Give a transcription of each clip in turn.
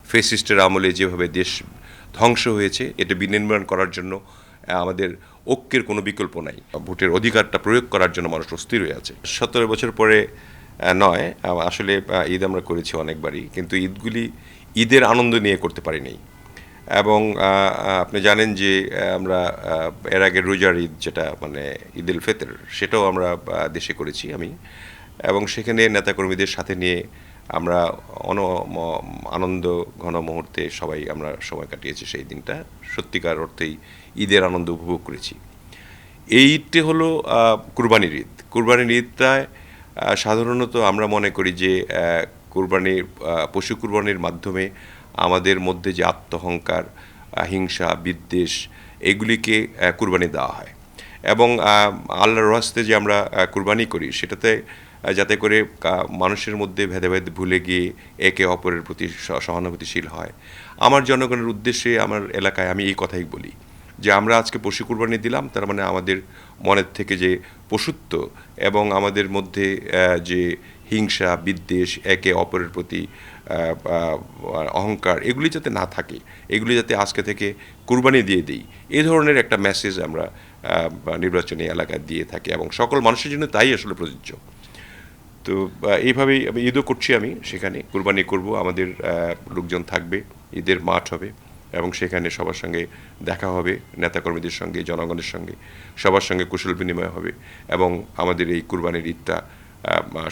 ফ্যাসিস্টের আমলে যেভাবে দেশ ধ্বংস হয়েছে এটা বিনির্মাণ করার জন্য আমাদের ঐক্যের কোনো বিকল্প নাই। ভোটের অধিকারটা প্রয়োগ করার জন্য মানুষ অস্থির হয়ে আছে। 17 বছর পরে নয়, আসলে ঈদ আমরা করেছি অনেকবারই, কিন্তু ঈদের আনন্দ নিয়ে করতে পারিনি। এবং আপনি জানেন যে আমরা এর আগে রোজার ঈদ, যেটা মানে ঈদ উল ফিতর, সেটাও আমরা দেশে করেছি আমি। এবং সেখানে নেতাকর্মীদের সাথে নিয়ে আমরা আনন্দ ঘন মুহূর্তে সবাই আমরা সময় কাটিয়েছি সেই দিনটা। সত্যিকার অর্থেই ঈদের আনন্দ উপভোগ করেছি। এই ঈদটি হলো কুরবানির ঈদ। কুরবানির ঈদটায় সাধারণত আমরা মনে করি যে পশু কুরবানির মাধ্যমে আমাদের মধ্যে যে আত্মহংকার, হিংসা, বিদ্বেষ, এগুলিকে কুরবানি দেওয়া হয়। এবং আল্লাহর রাস্তায় যে আমরা কুরবানি করি, সেটাতে যাতে করে মানুষের মধ্যে ভেদাভেদ ভুলে গিয়ে একে অপরের প্রতি সহানুভূতিশীল হয়। আমার জনগণের উদ্দেশ্যে আমার এলাকায় আমি এই কথাই বলি যে আমরা আজকে পশু কুরবানি দিলাম, তার মানে আমাদের মনের থেকে যে পশুত্ব এবং আমাদের মধ্যে যে হিংসা, বিদ্বেষ, একে অপরের প্রতি অহংকার, এগুলি যাতে না থাকে, এগুলি যাতে আজকে থেকে কুরবানি দিয়ে দিই, এই ধরনের একটা মেসেজ আমরা নির্বাচনী এলাকায় দিয়ে থাকি এবং সকল মানুষের জন্য তাই আসলে প্রযোজ্য। তো এইভাবেই ঈদও করছি আমি, সেখানে কুরবানি করব, আমাদের লোকজন থাকবে, ঈদের মাঠ হবে এবং সেখানে সবার সঙ্গে দেখা হবে, নেতাকর্মীদের সঙ্গে, জনগণের সঙ্গে, সবার সঙ্গে কুশল বিনিময় হবে এবং আমাদের এই কুরবানির ঈদটা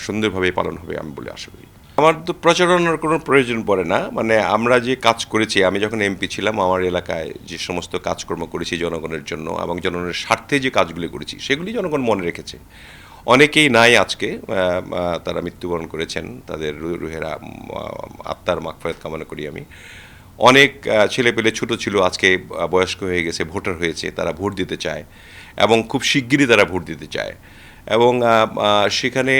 সুন্দরভাবে পালন হবে আমি বলে আশা করি। আমার তো প্রচারণার কোনো প্রয়োজন পড়ে না। মানে আমরা যে কাজ করেছি, আমি যখন এমপি ছিলাম, আমার এলাকায় যে সমস্ত কাজকর্ম করেছি জনগণের জন্য এবং জনগণের স্বার্থে যে কাজগুলি করেছি, সেগুলি জনগণ মনে রেখেছে। অনেকেই নাই আজকে, তারা মৃত্যুবরণ করেছেন, তাদের রুহেরা আত্মার মাগফিরাত কামনা করি আমি। অনেক ছেলেপেলে ছোট ছিল, আজকে বয়স্ক হয়ে গেছে, ভোটার হয়েছে, তারা ভোট দিতে চায় এবং খুব শিগগিরই তারা ভোট দিতে চায়। এবং সেখানে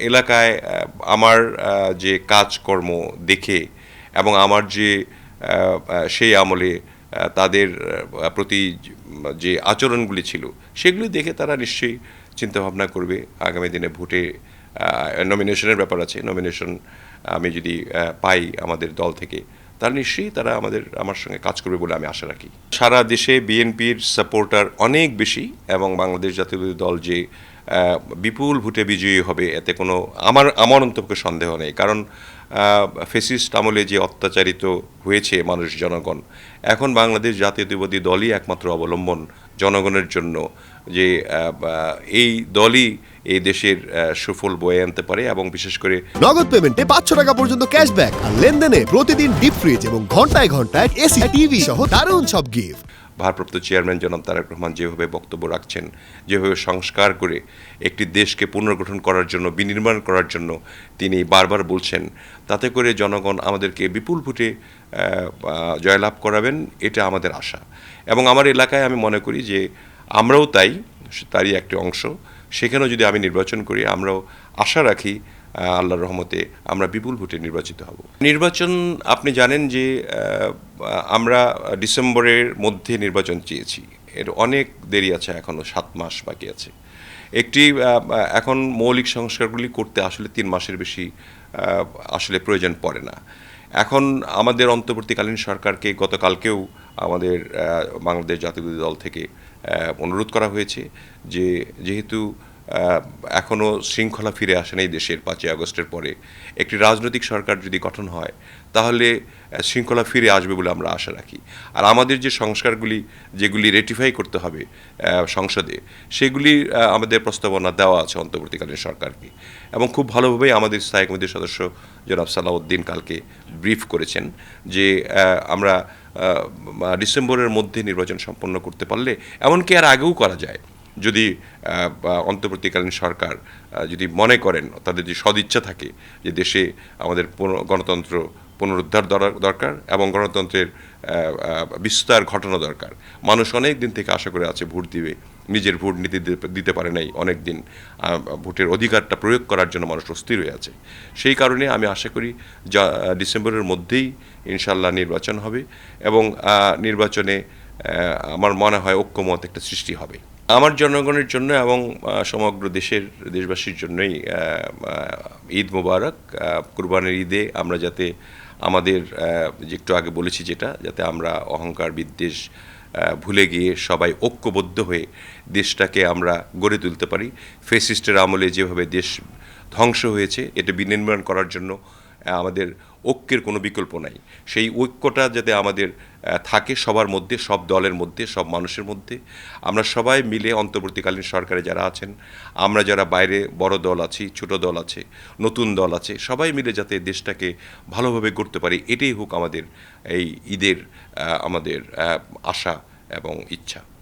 এলাকায় আমার যে কাজকর্ম দেখে এবং আমার যে সেই আমলে তাদের প্রতি যে আচরণগুলি ছিল, সেগুলি দেখে তারা নিশ্চয়ই চিন্তাভাবনা করবে আগামী দিনে ভোটে। নমিনেশনের ব্যাপার আছে, নমিনেশন আমি যদি পাই আমাদের দল থেকে, তার নিশ্চয়ই তারা আমার সঙ্গে কাজ করবে বলে আমি আশা রাখি। সারা দেশে বিএনপির সাপোর্টার অনেক বেশি এবং বাংলাদেশ জাতীয়তাবাদী দল যে বিপুল ভোটে বিজয়ী হবে, এতে কোনো আমার অন্তপক্ষে সন্দেহ নেই। কারণ ফ্যাসিস্ট আমলে যে অত্যাচারিত হয়েছে মানুষ, জনগণ, এখন বাংলাদেশ জাতীয়তাবাদী দলই একমাত্র অবলম্বন জনগণের জন্য, যে এই দলই এই দেশের সুফল বয়ে আনতে পারে। এবং বিশেষ করে নগদ পেমেন্টে 500 টাকা পর্যন্ত ক্যাশব্যাক আর লেনদেনে প্রতিদিন ডিপ ফ্রিজ এবং ঘন্টায় ঘন্টায় এসি, টিভি সহ দারুণ সব গিফট। ভারপ্রাপ্ত চেয়ারম্যান জনাব তারেক রহমান যেভাবে বক্তব্য রাখছেন, যেভাবে সংস্কার করে একটি দেশকে পুনর্গঠন করার জন্য, বিনির্মাণ করার জন্য তিনি বারবার বলছেন, তাতে করে জনগণ আমাদেরকে বিপুল ভোটে জয়লাভ করাবেন, এটা আমাদের আশা। এবং আমার এলাকায় আমি মনে করি যে আমরাও তারই একটি অংশ। সেখানেও যদি আমি নির্বাচন করি, আমরাও আশা রাখি আল্লাহর রহমতে আমরা বিপুল ভোটে নির্বাচিত হব। নির্বাচন আপনি জানেন যে আমরা ডিসেম্বরের মধ্যে নির্বাচন চেয়েছি, এর অনেক দেরি আছে, এখনও 7 মাস বাকি আছে। এখন মৌলিক সংস্কারগুলি করতে আসলে 3 মাসের বেশি আসলে প্রয়োজন পড়ে না। এখন আমাদের অন্তর্বর্তীকালীন সরকারকে গতকালকেও আমাদের বাংলাদেশ জাতীয়তাবাদী দল থেকে অনুরোধ করা হয়েছে যে যেহেতু এখনও শৃঙ্খলা ফিরে আসেনি এই দেশের 5ই আগস্টের পরে, একটি রাজনৈতিক সরকার যদি গঠন হয় তাহলে শৃঙ্খলা ফিরে আসবে বলে আমরা আশা রাখি। আর আমাদের যে সংস্কারগুলি যেগুলি রেটিফাই করতে হবে সংসদে, সেগুলি আমাদের প্রস্তাবনা দেওয়া আছে অন্তর্বর্তীকালীন সরকারকে। এবং খুব ভালোভাবেই আমাদের স্থায়ী কমিটির সদস্য জনাব সালাউদ্দিন কালকে ব্রিফ করেছেন যে আমরা ডিসেম্বরের মধ্যে নির্বাচন সম্পন্ন করতে পারলে, এমনকি আর আগেও করা যায় যদি অন্তর্বর্তীকালীন সরকার যদি মনে করেন, তাদের যে সদিচ্ছা থাকে যে দেশে আমাদের গণতন্ত্র পুনরুদ্ধার দরকার এবং গণতন্ত্রের বিস্তার ঘটানো দরকার। মানুষ অনেক দিন থেকে আশা করে আছে ভোট দিবে, নিজের ভোট দিতে পারে নাই অনেক দিন, ভোটের অধিকারটা প্রয়োগ করার জন্য মানুষ অস্থির হয়ে আছে। সেই কারণে আমি আশা করি ডিসেম্বরের মধ্যেই ইনশাল্লাহ নির্বাচন হবে এবং নির্বাচনে আমার মনে হয় ঐক্যমত একটা সৃষ্টি হবে। আমার জনগণের জন্য এবং সমগ্র দেশবাসীর জন্যই ঈদ মোবারক। কুরবানির ঈদে আমরা যাতে আমাদের যে একটু আগে বলেছি যেটা, যাতে আমরা অহংকার বিদ্বেষ ভুলে গিয়ে সবাই ঐক্যবদ্ধ হয়ে দেশটাকে আমরা গড়ে তুলতে পারি। ফ্যাসিস্টের আমলে যেভাবে দেশ ধ্বংস হয়েছে, এটা বিনির্মাণ করার জন্য আমাদের ঐক্যের কোনো বিকল্প নাই। সেই ঐক্যটা যাতে আমাদের থাকে সবার মধ্যে, সব দলের মধ্যে, সব মানুষের মধ্যে। আমরা সবাই মিলে অন্তর্বর্তীকালীন সরকারে যারা আছেন, আমরা যারা বাইরে বড় দল আছি, ছোট দল আছে, নতুন দল আছে, সবাই মিলে যাতে দেশটাকে ভালোভাবে গড়তে পারি, এটাই হোক আমাদের এই ঈদের আমাদের আশা এবং ইচ্ছা।